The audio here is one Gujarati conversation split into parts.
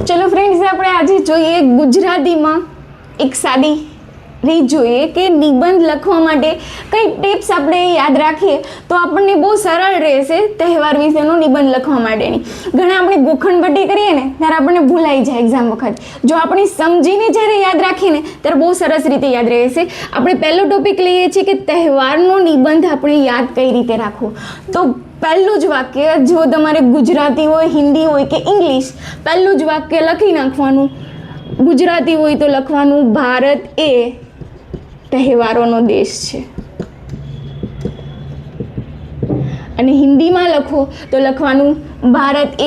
ચલો ફ્રેન્ડ્સ, આપણે આજે જોઈએ ગુજરાતીમાં એક સાદી રીત જોઈએ કે નિબંધ લખવા માટે કઈ ટિપ્સ આપણે યાદ રાખીએ તો આપણને બહુ સરળ રહેશે તહેવાર વિશેનો નિબંધ લખવા માટેની. ઘણા આપણે ગોખણપટ્ટી કરીએ ને ત્યારે આપણને ભૂલાઈ જાય એક્ઝામ વખત. જો આપણે સમજીને જ્યારે યાદ રાખીએ ને ત્યારે બહુ સરસ રીતે યાદ રહેશે. આપણે પહેલો ટોપિક લઈએ છીએ કે તહેવારનો નિબંધ આપણે યાદ કઈ રીતે રાખવો. તો પહેલું જ વાક્ય, જો તમારે ગુજરાતી હોય, હિન્દી હોય કે ઇંગ્લિશ, પહેલું જ વાક્ય લખી નાખવાનું. ગુજરાતી હોય તો લખવાનું ભારત એ તહેવારોનો દેશ છે, અને હિન્દીમાં લખો તો લખવાનું भारत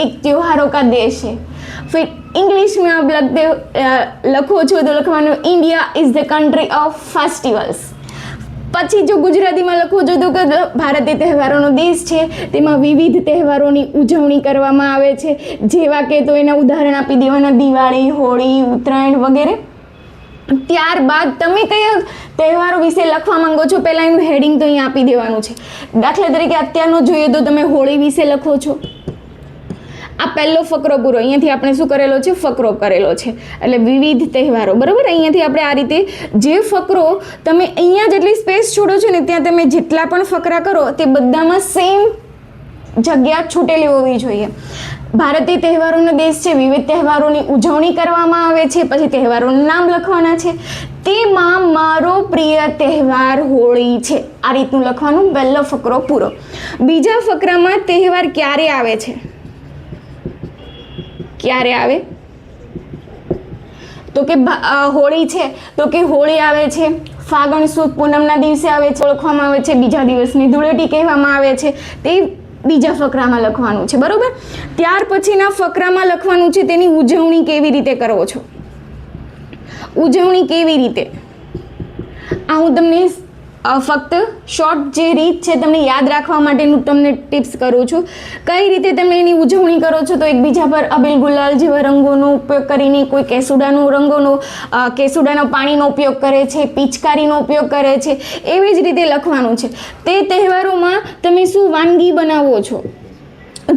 एक त्योहारों का देश है. फिर इंग्लिश में आप लखो છો તો લખવાનું India is the country of festivals. પછી જો ગુજરાતીમાં લખો છો તો કે ભારત એ તહેવારોનો દેશ છે, તેમાં વિવિધ તહેવારોની ઉજવણી કરવામાં આવે છે. જેવા કે તો એના ઉદાહરણ આપી દેવાના દિવાળી, હોળી, ઉત્તરાયણ વગેરે. ત્યારબાદ તમે કયા તહેવારો વિશે લખવા માંગો છો પહેલાં એનું હેડિંગ તો અહીંયા આપી દેવાનું છે. દાખલા તરીકે અત્યારનો જોઈએ તો તમે હોળી વિશે લખો છો. આ પહેલો ફકરો પૂરો, અહીંયાથી આપણે શું કરેલો છે, ફકરો કરેલો છે, એટલે વિવિધ તહેવારો. બરાબર, અહીંયાથી આપણે આ રીતે જે ફકરો તમે અહીંયા જેટલી સ્પેસ છોડો છો ને ત્યાં તમે જેટલા પણ ફકરા કરો તે બધામાં સેમ જગ્યા છૂટેલી હોવી જોઈએ. ભારત એ તહેવારોનો દેશ છે, વિવિધ તહેવારોની ઉજવણી કરવામાં આવે છે, પછી તહેવારોનું નામ લખવાના છે. તેમાં મારો પ્રિય તહેવાર હોળી છે, આ રીતનું લખવાનું. પહેલો ફકરો પૂરો. બીજા ફકરામાં તહેવાર ક્યારે આવે છે, ક્યારે આવે તો કે હોળી છે તો કે હોળી આવે છે ફાગણ સુદ પૂનમના દિવસે આવે છે, ઓળખવામાં આવે છે. બીજા દિવસની ધૂળેટી કહેવામાં આવે છે, તે બીજા ફકરામાં લખવાનું છે. બરાબર, ત્યાર પછીના ફકરામાં લખવાનું છે તેની ઉજવણી કેવી રીતે કરો છો. ઉજવણી કેવી રીતે, આ હું તમને ફક્ત શોર્ટ જે રીત છે તમને યાદ રાખવા માટેનું તમને ટિપ્સ કરું છું. કઈ રીતે તમે એની ઉજવણી કરો છો તો એકબીજા પર અબીલ ગુલાલ જેવા રંગોનો ઉપયોગ કરીને, કોઈ કેસુડાના પાણીનો ઉપયોગ કરે છે, પિચકારીનો ઉપયોગ કરે છે, એવી જ રીતે લખવાનું છે. તે તહેવારોમાં તમે શું વાનગી બનાવો છો.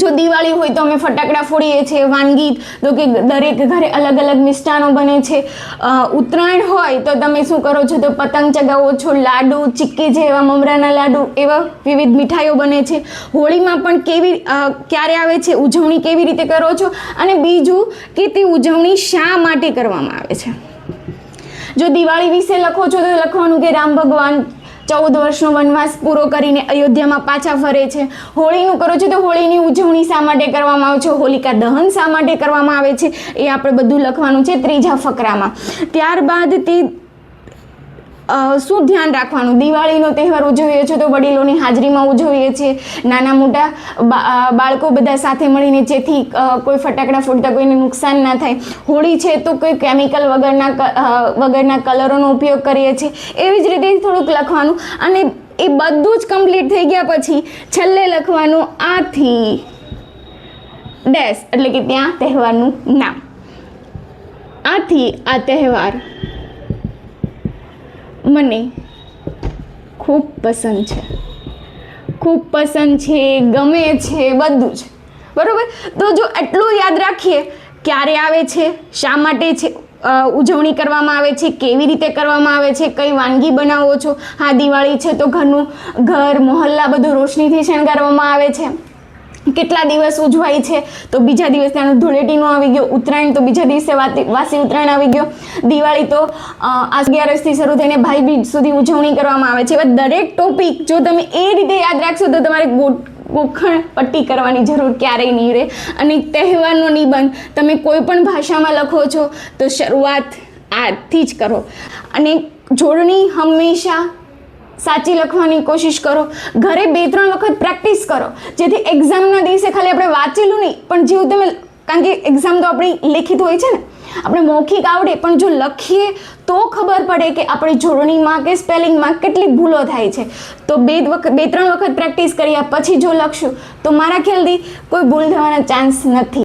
જો દિવાળી હોય તો અમે ફટાકડા ફોડીએ છીએ, વાનગી તો કે દરેક ઘરે અલગ અલગ મિષ્ટાનો બને છે. ઉત્તરાયણ હોય તો તમે શું કરો છો તો પતંગ ચગાવો છો, લાડુ, ચીક્કી જેવા મમરાના લાડુ, એવા વિવિધ મીઠાઈઓ બને છે. હોળીમાં પણ ક્યારે આવે છે, ઉજવણી કેવી રીતે કરો છો, અને બીજું કે તે ઉજવણી શા માટે કરવામાં આવે છે. જો દિવાળી વિશે લખો છો તો લખવાનું કે રામ ભગવાન 14 વર્ષનો વનવાસ પૂરો કરીને અયોધ્યામાં પાછા ફરે છે. હોળીનું કરો છો તો હોળીની ઉજવણી શા માટે કરવામાં આવે છે, હોલિકા દહન શા માટે કરવામાં આવે છે, એ આપણે બધું લખવાનું છે ત્રીજા ફકરામાં. ત્યારબાદ તે શું ધ્યાન રાખવાનું, દિવાળીનો તહેવાર ઉજવીએ છીએ તો વડીલોની હાજરીમાં ઉજવીએ છીએ, નાના મોટા બાળકો બધા સાથે મળીને, જેથી કોઈ ફટાકડા ફૂટતા કોઈને નુકસાન ના થાય. હોળી છે તો કોઈ કેમિકલ વગરના કલરોનો ઉપયોગ કરીએ છીએ. એવી જ રીતે થોડુંક લખવાનું. અને એ બધું જ કમ્પ્લીટ થઈ ગયા પછી છેલ્લે લખવાનું આથી ડેશ, એટલે કે ત્યાં તહેવારનું નામ. આથી આ તહેવાર મને ખૂબ પસંદ છે, ખૂબ પસંદ છે, ગમે છે, બધું જ. બરાબર, તો જો એટલું યાદ રાખીએ ક્યારે આવે છે, શા માટે છે ઉજવણી કરવામાં આવે છે, કેવી રીતે કરવામાં આવે છે, કઈ વાનગી બનાવો છો. હા, દિવાળી છે તો ઘર મોહલ્લા બધું રોશનીથી શણગારવામાં આવે છે. કેટલા દિવસ ઉજવાય છે તો બીજા દિવસ ત્યાંનું ધૂળેટીનું આવી ગયો, ઉત્તરાયણ તો બીજા દિવસે વાસી ઉત્તરાયણ આવી ગયો, દિવાળી તો 11થી શરૂ થઈને ભાઈ બીજ સુધી ઉજવણી કરવામાં આવે છે. એવા દરેક ટોપિક જો તમે એ રીતે યાદ રાખશો તો તમારે ગોખણ પટ્ટી કરવાની જરૂર ક્યારેય નહીં રહે. અને તહેવારનો નિબંધ તમે કોઈ પણ ભાષામાં લખો છો તો શરૂઆત આજથી જ કરો, અને જોડણી હંમેશા સાચી લખવાની કોશિશ કરો. ઘરે 2-3 વખત પ્રેક્ટિસ કરો, જેથી એક્ઝામના દિવસે ખાલી આપણે વાંચેલું નહીં પણ જેવું તમે, કારણ કે એક્ઝામ તો આપણી લેખિત હોય છે ને, આપણે મૌખિક આવડે પણ જો લખીએ તો ખબર પડે કે આપણી જોડણીમાં કે સ્પેલિંગમાં કેટલી ભૂલો થાય છે. તો 2-3 વખત પ્રેક્ટિસ કર્યા પછી જો લખશું તો મારા ખ્યાલથી કોઈ ભૂલ થવાના ચાન્સ નથી.